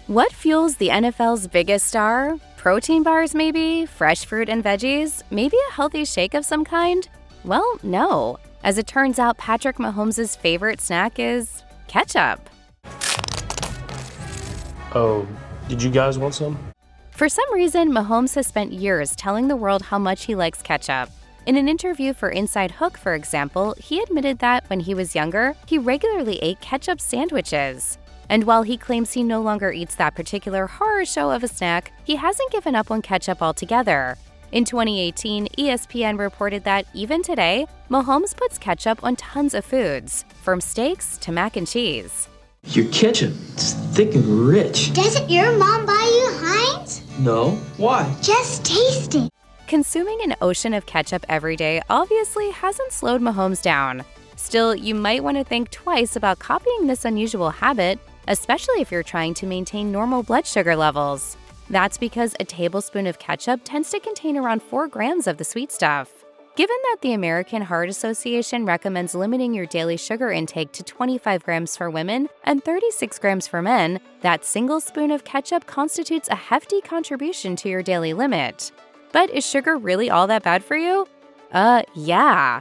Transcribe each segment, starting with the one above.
What fuels the NFL's biggest star? Protein bars maybe? Fresh fruit and veggies? Maybe a healthy shake of some kind? Well, no. As it turns out, Patrick Mahomes' favorite snack is ketchup. Oh, did you guys want some? For some reason, Mahomes has spent years telling the world how much he likes ketchup. In an interview for Inside Hook, for example, he admitted that when he was younger, he regularly ate ketchup sandwiches. And while he claims he no longer eats that particular horror show of a snack, he hasn't given up on ketchup altogether. In 2018, ESPN reported that even today, Mahomes puts ketchup on tons of foods, from steaks to mac and cheese. Your ketchup is thick and rich. Doesn't your mom buy you Heinz? No. Why? Just taste it. Consuming an ocean of ketchup every day obviously hasn't slowed Mahomes down. Still, you might want to think twice about copying this unusual habit, especially if you're trying to maintain normal blood sugar levels. That's because a tablespoon of ketchup tends to contain around 4 grams of the sweet stuff. Given that the American Heart Association recommends limiting your daily sugar intake to 25 grams for women and 36 grams for men, that single spoon of ketchup constitutes a hefty contribution to your daily limit. But is sugar really all that bad for you? Yeah.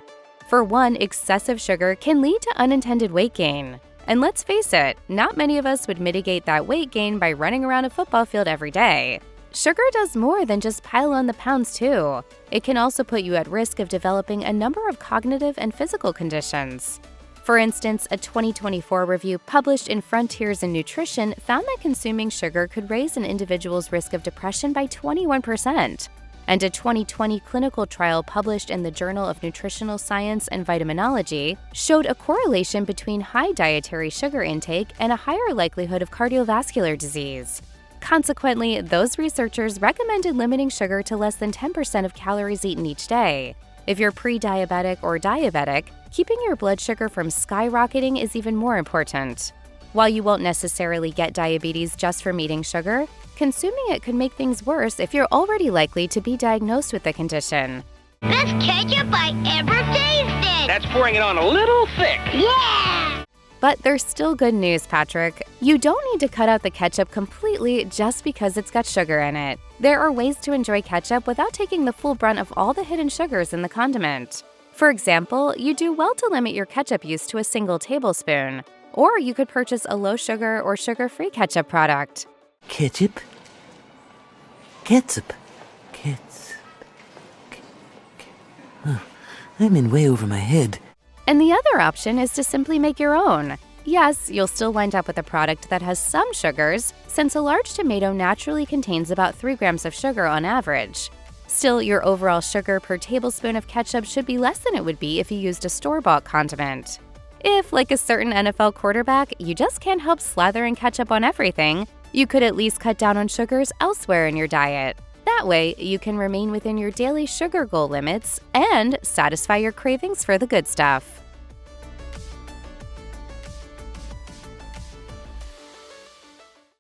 For one, excessive sugar can lead to unintended weight gain. And let's face it, not many of us would mitigate that weight gain by running around a football field every day. Sugar does more than just pile on the pounds, too. It can also put you at risk of developing a number of cognitive and physical conditions. For instance, a 2024 review published in Frontiers in Nutrition found that consuming sugar could raise an individual's risk of depression by 21%. And a 2020 clinical trial published in the Journal of Nutritional Science and Vitaminology showed a correlation between high dietary sugar intake and a higher likelihood of cardiovascular disease. Consequently, those researchers recommended limiting sugar to less than 10% of calories eaten each day. If you're pre-diabetic or diabetic, keeping your blood sugar from skyrocketing is even more important. While you won't necessarily get diabetes just from eating sugar, consuming it could make things worse if you're already likely to be diagnosed with the condition. Best ketchup I ever tasted. That's pouring it on a little thick. Yeah! But there's still good news, Patrick. You don't need to cut out the ketchup completely just because it's got sugar in it. There are ways to enjoy ketchup without taking the full brunt of all the hidden sugars in the condiment. For example, you do well to limit your ketchup use to a single tablespoon. Or you could purchase a low-sugar or sugar-free ketchup product. Ketchup? Ketchup. I'm in way over my head. And the other option is to simply make your own. Yes, you'll still wind up with a product that has some sugars, since a large tomato naturally contains about 3 grams of sugar on average. Still, your overall sugar per tablespoon of ketchup should be less than it would be if you used a store-bought condiment. If, like a certain NFL quarterback, you just can't help slathering ketchup on everything, you could at least cut down on sugars elsewhere in your diet. That way, you can remain within your daily sugar goal limits and satisfy your cravings for the good stuff.